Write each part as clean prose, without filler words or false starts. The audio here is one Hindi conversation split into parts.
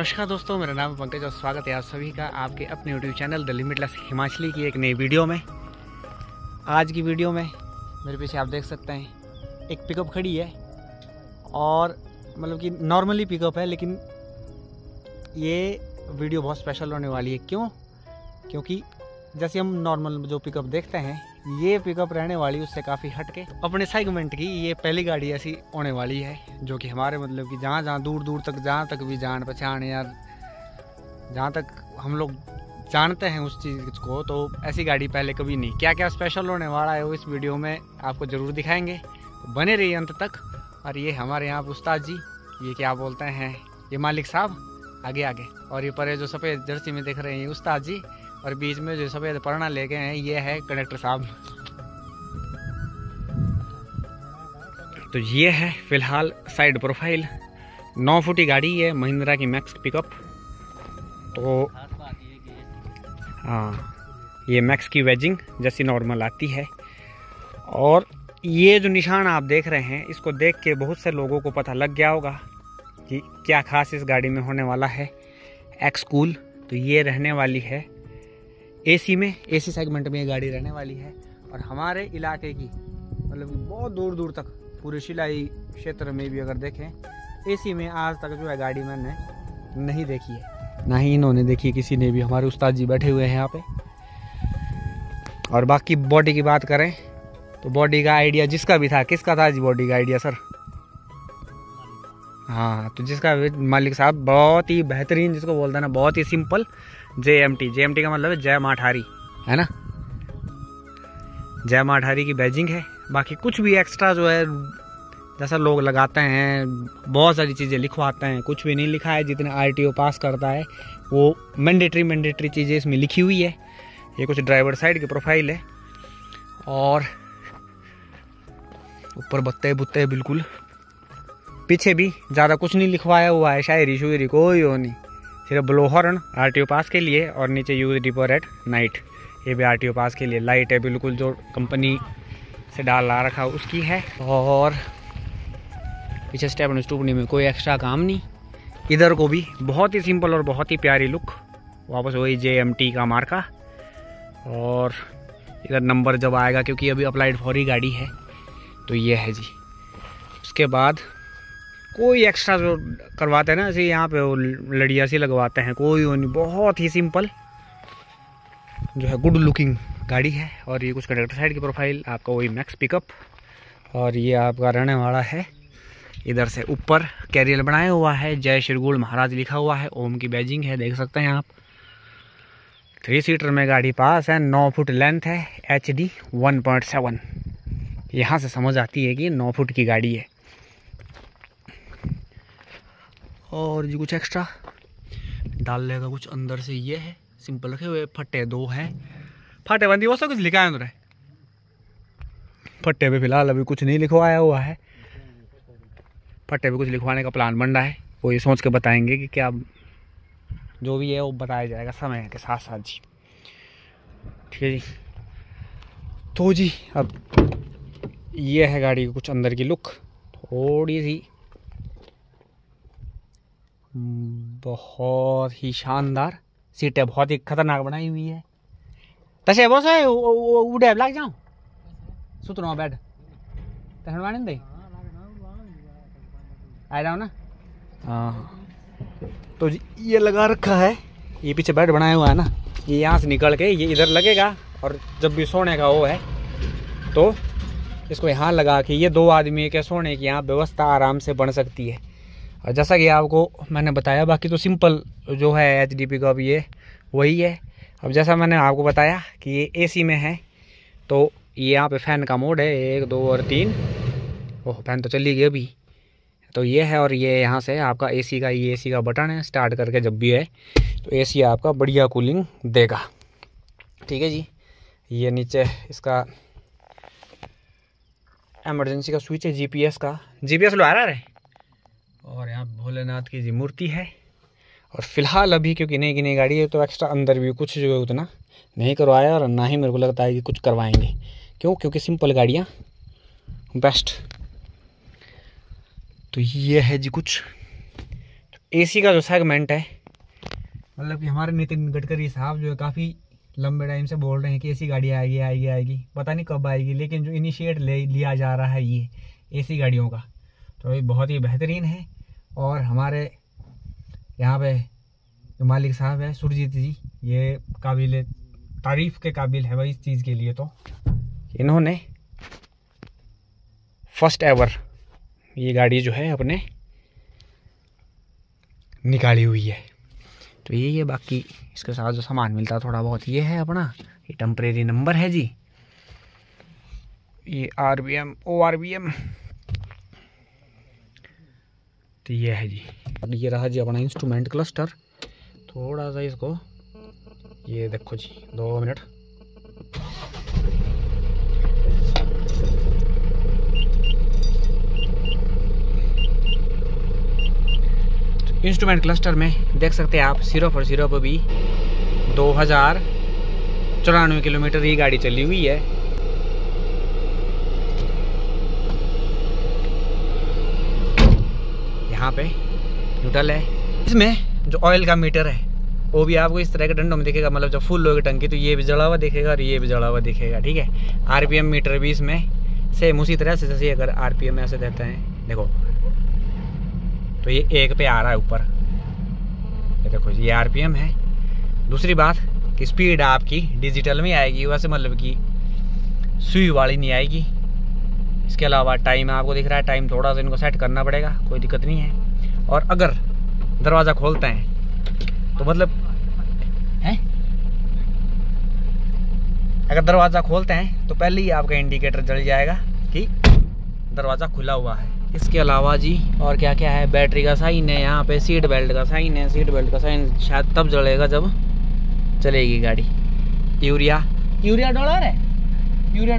नमस्कार दोस्तों, मेरा नाम पंकज और स्वागत है आप सभी का आपके अपने YouTube channel the limitless Himachali की एक नई वीडियो में। आज की वीडियो में मेरे पीछे आप देख सकते हैं एक पिकअप खड़ी है और मतलब कि नॉर्मली पिकअप है, लेकिन ये वीडियो बहुत स्पेशल होने वाली है। क्योंकि जैसे हम नॉर्मल जो पिकअप देखते हैं, ये पिकअप रहने वाली उससे काफ़ी हटके अपने सेगमेंट की ये पहली गाड़ी ऐसी होने वाली है जो कि हमारे मतलब कि जहाँ दूर दूर तक, जहाँ तक भी जान पहचान या जहाँ तक हम लोग जानते हैं उस चीज़ को, तो ऐसी गाड़ी पहले कभी नहीं। क्या क्या स्पेशल होने वाला है वो इस वीडियो में आपको ज़रूर दिखाएंगे, तो बने रहिए अंत तक। और ये हमारे यहाँ उस्ताद जी, ये क्या बोलते हैं, ये मालिक साहब आगे, और ये पर जो सफ़ेद जर्सी में दिख रहे हैं ये उस्ताद जी, और बीच में जो सफ़ेद परना लेके हैं ये है कंडक्टर साहब। तो ये है फिलहाल साइड प्रोफाइल 9 फुट की गाड़ी है, महिंद्रा की मैक्स पिकअप। तो हाँ, ये मैक्स की वेजिंग जैसी नॉर्मल आती है। और ये जो निशान आप देख रहे हैं, इसको देख के बहुत से लोगों को पता लग गया होगा कि क्या खास इस गाड़ी में होने वाला है। एक्स कूल, तो ये रहने वाली है एसी में, एसी सेगमेंट में ये गाड़ी रहने वाली है। और हमारे इलाके की मतलब कि बहुत दूर दूर तक पूरे शिलाई क्षेत्र में भी अगर देखें, एसी में आज तक जो है गाड़ी मैंने नहीं देखी है, ना ही इन्होंने देखी है किसी ने भी। हमारे उस्ताद जी बैठे हुए हैं यहाँ पे। और बाकी बॉडी की बात करें तो बॉडी का आइडिया जिसका भी था, किसका था जी बॉडी का आइडिया सर? हाँ, तो जिसका मालिक साहब बहुत ही बेहतरीन, जिसको बोलते हैं ना, बहुत ही सिंपल JMT का मतलब है जय माँ ठारी, है ना। जय माँ ठारी की बैजिंग है। बाकी कुछ भी एक्स्ट्रा जो है जैसा लोग लगाते हैं, बहुत सारी चीज़ें लिखवाते हैं, कुछ भी नहीं लिखा है। जितने RTO पास करता है वो मैंडेटरी चीज़ें इसमें लिखी हुई है। ये कुछ ड्राइवर साइड की प्रोफाइल है और ऊपर बत्ते बुत्ते बिल्कुल। पीछे भी ज़्यादा कुछ नहीं लिखवाया हुआ है, शायरी कोई हो नहीं, सिर्फ ब्लो हॉर्न RTO पास के लिए, और नीचे यूज डिपर एट नाइट, ये भी RTO पास के लिए। लाइट है बिल्कुल जो कंपनी से डाला रखा उसकी है। और पीछे स्टेपनी में कोई एक्स्ट्रा काम नहीं। इधर को भी बहुत ही सिंपल और बहुत ही प्यारी लुक, वापस वही JMT का मार्का। और इधर नंबर जब आएगा, क्योंकि अभी अप्लाइड फॉर ही गाड़ी है, तो ये है जी। उसके बाद कोई एक्स्ट्रा जो करवाते हैं ना, ऐसे यहाँ पे वो लड़िया सी लगवाते हैं, कोई वो नहीं, बहुत ही सिंपल जो है गुड लुकिंग गाड़ी है। और ये कुछ कंडक्टर साइड की प्रोफाइल, आपका वही मैक्स पिकअप। और ये आपका रहने वाला है, इधर से ऊपर कैरियर बनाया हुआ है, जय श्री गुड़ महाराज लिखा हुआ है, ओम की बैजिंग है, देख सकते हैं आप। 3 सीटर में गाड़ी पास है, 9 फुट लेंथ है, HD 1.7। यहाँ से समझ आती है कि 9 फुट की गाड़ी है। और जी कुछ एक्स्ट्रा डालने का कुछ अंदर से ये है, सिंपल रखे हुए। फट्टे 2 हैं, फटे बंदी वो सब कुछ लिखा है उधर। फट्टे पे फिलहाल अभी कुछ नहीं लिखवाया हुआ है, फट्टे पे कुछ लिखवाने का प्लान बन रहा है, वो ये सोच के बताएंगे कि क्या जो भी है वो बताया जाएगा समय के साथ साथ जी। ठीक है जी। तो जी अब ये है गाड़ी की कुछ अंदर की लुक, थोड़ी सी बहुत ही शानदार। सीटें बहुत ही खतरनाक बनाई हुई है। तसे बस है उड़े लग जाऊं सुतरो बेड तहवाने दे आ जाओ ना। हाँ, तो ये लगा रखा है, ये पीछे बेड बनाया हुआ है ना, ये यहाँ से निकल के ये इधर लगेगा। और जब भी सोने का वो है तो इसको यहाँ लगा के ये 2 आदमी के सोने की यहाँ व्यवस्था आराम से बन सकती है। और जैसा कि आपको मैंने बताया, बाकी तो सिंपल जो है HD पिकअप ये वही है। अब जैसा मैंने आपको बताया कि ये AC में है, तो ये यहाँ पे फ़ैन का मोड है, 1 2 और 3। ओह, फैन तो चली गई अभी, तो ये है। और ये यहाँ से आपका AC का, ये AC का बटन है, स्टार्ट करके जब भी है तो AC आपका बढ़िया कूलिंग देगा। ठीक है जी। ये नीचे इसका इमरजेंसी का स्विच है, GPS लो आ रहा है। और यहाँ भोलेनाथ की जी मूर्ति है। और फिलहाल अभी क्योंकि नई की नई गाड़ी है, तो एक्स्ट्रा अंदर भी कुछ जो है उतना नहीं करवाया, और ना ही मेरे को लगता है कि कुछ करवाएंगे। क्योंकि सिंपल गाड़ियाँ बेस्ट। तो ये है जी कुछ एसी का जो सेगमेंट है, मतलब कि हमारे नितिन गडकरी साहब जो है काफ़ी लंबे टाइम से बोल रहे हैं कि एसी गाड़ी आएगी आएगी आएगी, पता नहीं कब आएगी, लेकिन जो इनिशिएट लिया जा रहा है ये एसी गाड़ियों का, तो ये बहुत ही बेहतरीन है। और हमारे यहाँ पे जो मालिक साहब है सुरजीत जी, ये काबिल तारीफ़ के काबिल है भाई इस चीज़ के लिए। तो इन्होंने फर्स्ट एवर ये गाड़ी जो है अपने निकाली हुई है। तो ये है, बाकी इसके साथ जो सामान मिलता है थोड़ा बहुत ये है अपना, ये टेम्परेरी नंबर है जी, ये RBM ORBM, तो ये है जी। अब ये रहा जी अपना इंस्ट्रूमेंट क्लस्टर, थोड़ा सा इसको ये देखो जी 2 मिनट। इंस्ट्रूमेंट क्लस्टर में देख सकते हैं आप 0 पर भी 2094 किलोमीटर ये गाड़ी चली हुई है। यहाँ पे न्यूट्रल है। इसमें जो ऑयल का मीटर है वो भी आपको इस तरह के डंडों में दिखेगा, मतलब जब फुल होगी टंकी तो ये भी जला हुआ दिखेगा और ये भी जला हुआ दिखेगा, ठीक है। RPM मीटर भी इसमें सेम उसी तरह से, जैसे अगर RPM ऐसे देते हैं देखो, तो ये 1 पे आ रहा है ऊपर, ये देखो ये RPM है। दूसरी बात कि स्पीड आपकी डिजिटल में आएगी, वैसे मतलब कि सुई वाली नहीं आएगी। इसके अलावा टाइम आपको दिख रहा है, टाइम थोड़ा सा इनको सेट करना पड़ेगा, कोई दिक्कत नहीं है। और अगर दरवाज़ा खोलते हैं तो मतलब है, अगर दरवाज़ा खोलते हैं तो पहले ही आपका इंडिकेटर जल जाएगा कि दरवाज़ा खुला हुआ है। इसके अलावा जी और क्या क्या है, बैटरी का साइन है, यहाँ पे सीट बेल्ट का साइन है। सीट बेल्ट का साइन शायद तब जलेगा जब चलेगी गाड़ी। यूरिया डॉलर है, यूरिया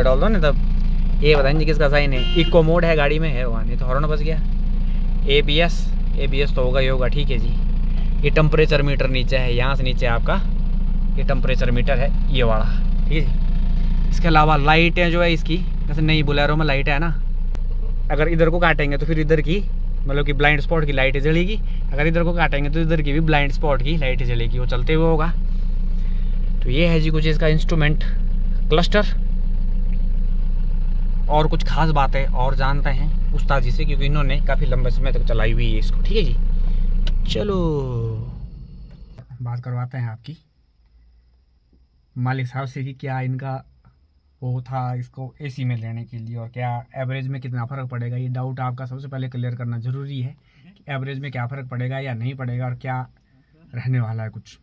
डाल दो ना तब। ये बताएंगे किसका साइन है। इको मोड है गाड़ी में, है वहाँ, नहीं तो हॉर्न बज गया। ABS तो होगा ही होगा, ठीक है जी। ये टेम्परेचर मीटर नीचे है, यहाँ से नीचे आपका ये टेम्परेचर मीटर है ये वाला, ठीक है जी। इसके अलावा लाइटें जो है इसकी, जैसे नई बोलेरो में लाइट है ना, अगर इधर को काटेंगे तो फिर इधर की मतलब कि ब्लाइंड स्पॉट की लाइटें जलेगी, अगर इधर को काटेंगे तो इधर की भी ब्लाइंड स्पॉट की लाइटें जलेगी, वो चलते हुए होगा। तो ये है जी कुछ इसका इंस्ट्रूमेंट क्लस्टर। और कुछ खास बातें और जानते हैं उस्ताद जी से, क्योंकि इन्होंने काफ़ी लंबे समय तक चलाई हुई है इसको, ठीक है जी। चलो बात करवाते हैं आपकी मालिक साहब से कि क्या इनका वो था इसको एसी में लेने के लिए, और क्या एवरेज में कितना फ़र्क पड़ेगा। ये डाउट आपका सबसे पहले क्लियर करना ज़रूरी है कि एवरेज में क्या फ़र्क पड़ेगा या नहीं पड़ेगा, और क्या रहने वाला है कुछ।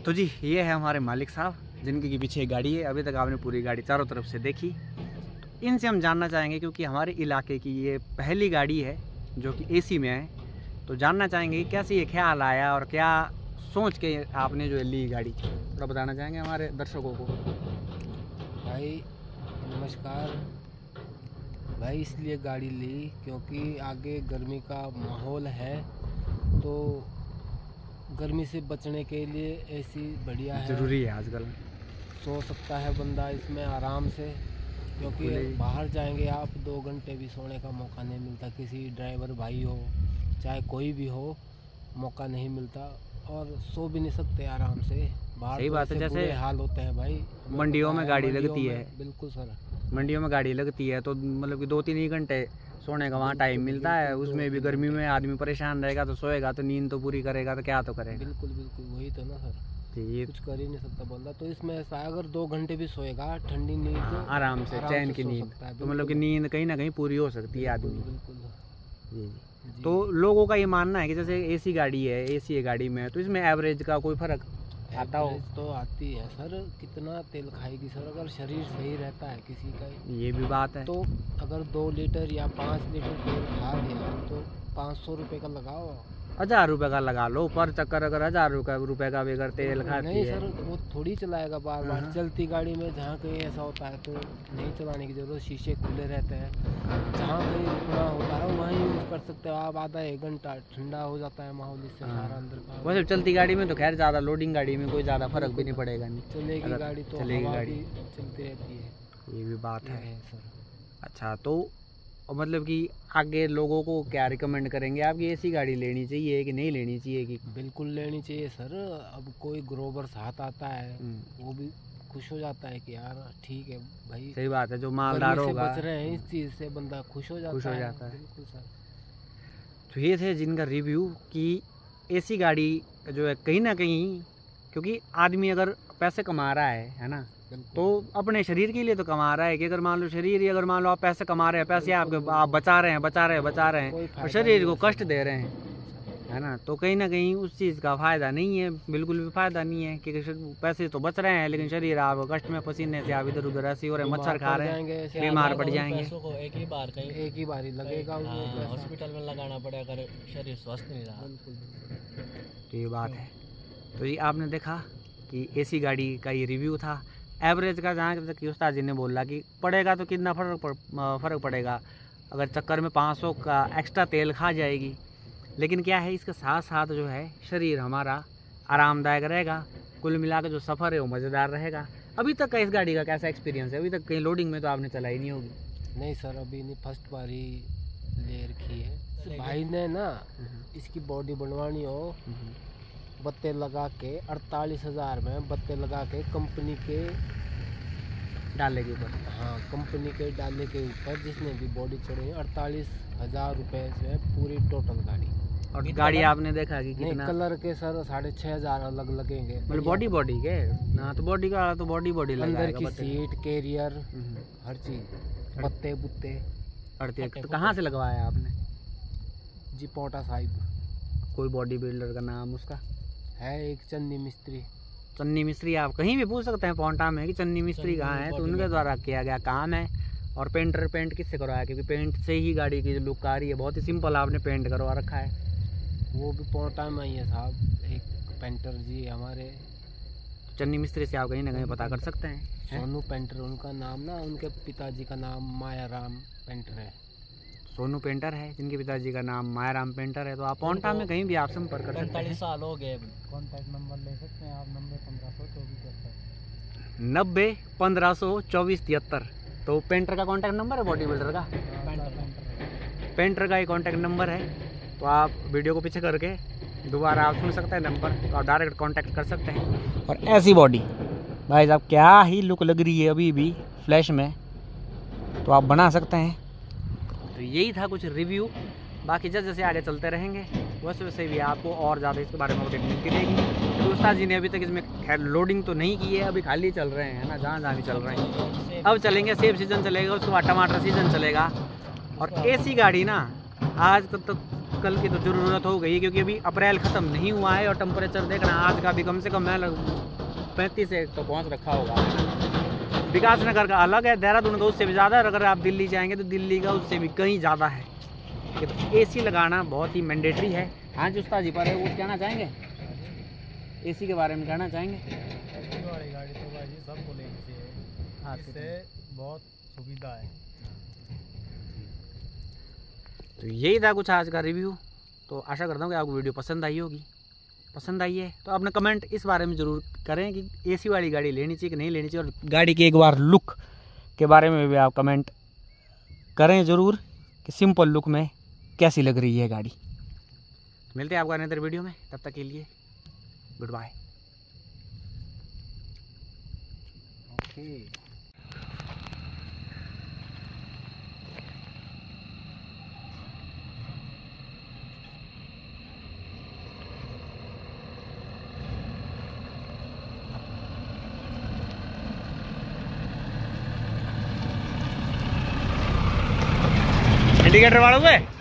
तो जी ये है हमारे मालिक साहब जिनकी के पीछे गाड़ी है। अभी तक आपने पूरी गाड़ी चारों तरफ से देखी, तो इनसे हम जानना चाहेंगे, क्योंकि हमारे इलाके की ये पहली गाड़ी है जो कि एसी में है, तो जानना चाहेंगे कि कैसे ये ख्याल आया और क्या सोच के आपने जो ली गाड़ी, थोड़ा बताना चाहेंगे हमारे दर्शकों को। भाई नमस्कार भाई, इसलिए गाड़ी ली क्योंकि आगे गर्मी का माहौल है, तो गर्मी से बचने के लिए एसी बढ़िया है, ज़रूरी है आजकल। सो सकता है बंदा इसमें आराम से, क्योंकि बाहर जाएंगे आप 2 घंटे भी सोने का मौका नहीं मिलता। किसी ड्राइवर भाई हो चाहे कोई भी हो, मौका नहीं मिलता, और सो भी नहीं सकते आराम से बाहर। सही बात है, जैसे हाल होते हैं भाई, मंडियों में गाड़ी लगती है। बिल्कुल सर, मंडियों में गाड़ी लगती है तो मतलब कि 2-3 ही घंटे सोने का वहाँ टाइम मिलता है, उसमें भी गर्मी में आदमी परेशान रहेगा, तो सोएगा तो नींद तो पूरी करेगा, तो क्या तो करेगा। बिल्कुल वही तो ना सर, ये कुछ कर ही नहीं सकता बंदा। तो इसमें ऐसा है, अगर 2 घंटे भी सोएगा ठंडी नींद तो आराम से चैन की नींद, तो मतलब कि नींद कहीं ना कहीं पूरी हो सकती है आदमी। बिल्कुल जी। तो लोगों का ये मानना है कि जैसे एसी गाड़ी है, एसी है गाड़ी में, तो इसमें एवरेज का कोई फर्क आता हो? तो आती है सर, कितना तेल खाएगी सर, अगर शरीर सही रहता है किसी का, ये भी बात है। तो अगर 2 लीटर या 5 लीटर तेल खा लिया तो 500 रुपये का लगाओ, 1000 रुपये का लगा लो पर चक्कर। अगर 1000 रुपये का भी अगर तेल खाती नहीं है, सर वो थोड़ी चलाएगा बार बार। चलती गाड़ी में जहाँ कहीं ऐसा होता है तो नहीं चलाने की जरूरत, शीशे खुले रहते हैं, जहाँ कहीं रुकना होता है वहीं यूज़ कर सकते हो आप। आधा 1 घंटा ठंडा हो जाता है माहौल, इससे सारा अंदर का। वैसे चलती गाड़ी में तो खैर ज़्यादा, लोडिंग गाड़ी में कोई ज़्यादा फर्क भी नहीं पड़ेगा। नहीं चलेगी गाड़ी तो चलेगी हवा गाड़ी, भी चलती रहती है, ये भी बात है सर। अच्छा, तो मतलब कि आगे लोगों को क्या रिकमेंड करेंगे आप कि ऐसी गाड़ी लेनी चाहिए कि नहीं लेनी चाहिए? कि बिल्कुल लेनी चाहिए सर। अब कोई ग्रोवर साथ आता है वो भी खुश हो जाता है कि यार ठीक है भाई, सही बात है, जो मालदार होगा बच रहे हैं इस चीज़ से, बंदा खुश हो जाता है। बिल्कुल सर। तो ये थे जिनका रिव्यू कि ऐसी गाड़ी जो है कहीं ना कहीं, क्योंकि आदमी अगर पैसे कमा रहा है ना, तो अपने शरीर के लिए तो कमा रहा है कि अगर मान लो शरीर ही, अगर मान लो आप पैसे कमा रहे हैं, पैसे आपके आप बचा रहे हैं और शरीर को कष्ट दे रहे हैं, है ना, तो कहीं ना कहीं उस चीज़ का फ़ायदा नहीं है, बिल्कुल भी फ़ायदा नहीं है। क्योंकि पैसे तो बच रहे हैं लेकिन शरीर आप कष्ट में, पसीने से आप इधर उधर ऐसे हो रहे, मच्छर खा रहे हैं, बीमार पड़ जाएंगे। एक ही बार ही लगेगा, हॉस्पिटल में लगाना पड़ेगा अगर शरीर स्वस्थ नहीं रहा। तो ये बात है। तो ये आपने देखा कि ऐसी गाड़ी का ये रिव्यू था। एवरेज का जहाँ तक कि उस्ताद जी ने बोला कि पड़ेगा तो कितना फ़र्क पड़ेगा, अगर चक्कर में 500 का एक्स्ट्रा तेल खा जाएगी, लेकिन क्या है इसके साथ साथ जो है शरीर हमारा आरामदायक रहेगा, कुल मिला के जो सफ़र है वो मज़ेदार रहेगा। अभी तक का इस गाड़ी का कैसा एक्सपीरियंस है? अभी तक कहीं लोडिंग में तो आपने चलाई नहीं होगी? नहीं सर, अभी नहीं, फर्स्ट बार ही ले रखी है। भाई ने ना इसकी बॉडी बनवानी हो, बत्ते लगा के 48,000 में बत्ते लगा के कंपनी के डाले के ऊपर, हाँ कंपनी के डाले के ऊपर जिसने भी बॉडी चढ़ी 48,000 रुपये से पूरी टोटल गाड़ी। और गाड़ी आपने देखा कि कितना कलर के सर 6,500 अलग लगेंगे, मतलब बॉडी के ना, तो बॉडी का तो बॉडी अंदर की सीट, कैरियर, हर चीज़, पत्ते बुत्ते। तो कहाँ से लगवाया आपने? जी पोटा साहिब। कोई बॉडी बिल्डर का नाम उसका है? एक चन्नी मिस्त्री। चन्नी मिस्त्री, आप कहीं भी पूछ सकते हैं पोंटा में कि चन्नी मिस्त्री कहाँ है, तो उनके द्वारा किया गया काम है। और पेंट किससे करवाया? क्योंकि पेंट से ही गाड़ी की जो लुक आ रही है, बहुत ही सिंपल आपने पेंट करवा रखा है। वो भी पोंटा में ही है साहब, एक पेंटर जी हमारे। चन्नी मिस्त्री से आप कहीं ना कहीं पता कर सकते हैं। सोनू पेंटर उनका नाम ना, उनके पिताजी का नाम मायाराम पेंटर है। सोनू पेंटर है जिनके पिताजी का नाम मायाराम पेंटर है। तो आप पोंटा में कहीं भी आप संपर्क कर सकते हैं। 45 साल हो गए। कॉन्टैक्ट नंबर ले सकते हैं आप 90-1524-73। 90-1524-73। तो पेंटर का कॉन्टैक्ट नंबर है, बॉडी बिल्डर का पेंटर का ही कॉन्टैक्ट नंबर है। तो आप वीडियो को पीछे करके दोबारा आप सुन सकते हैं नंबर, तो आप डायरेक्ट कॉन्टैक्ट कर सकते हैं। और ऐसी बॉडी भाई साहब क्या ही लुक लग रही है अभी भी फ्लैश में, तो आप बना सकते हैं। तो यही था कुछ रिव्यू, बाकी जैसे जैसे आगे चलते रहेंगे वैसे वैसे भी आपको और ज़्यादा इसके बारे में अपडेट मिलती रहेगी। तो उस्ताद जी ने अभी तक इसमें खैर लोडिंग तो नहीं की है, अभी खाली चल रहे हैं ना, जहाँ भी चल रहे हैं। अब चलेंगे, सेब सीज़न चलेगा, उसके बाद टमाटर सीज़न चलेगा। और ऐसी गाड़ी ना आज तक कल की तो ज़रूरत हो गई, क्योंकि अभी अप्रैल ख़त्म नहीं हुआ है और टेम्परेचर देखना आज का भी कम से कम 35 से तो पहुँच रखा होगा। विकास नगर का अलग है, देहरादून का उससे भी ज़्यादा, और अगर आप दिल्ली जाएंगे तो दिल्ली का उससे भी कहीं ज़्यादा है। तो एसी लगाना बहुत ही मैंडेटरी है। हाँ जो उस्ताद जी पर है वो कहना चाहेंगे, एसी के बारे में कहना चाहेंगे? एसी वाली गाड़ी तो भाई जी सबको लेनी चाहिए, इससे बहुत सुविधा है। तो यही था कुछ आज का रिव्यू। तो आशा करता हूँ कि आपको वीडियो पसंद आई होगी। पसंद आई है तो अपना कमेंट इस बारे में ज़रूर करें कि एसी वाली गाड़ी लेनी चाहिए कि नहीं लेनी चाहिए, और गाड़ी की एक बार लुक के बारे में भी आप कमेंट करें ज़रूर कि सिंपल लुक में कैसी लग रही है गाड़ी। मिलते हैं आपको अनदर वीडियो में, तब तक के लिए गुड बाय। ओके। इंडिकेटर वालों पे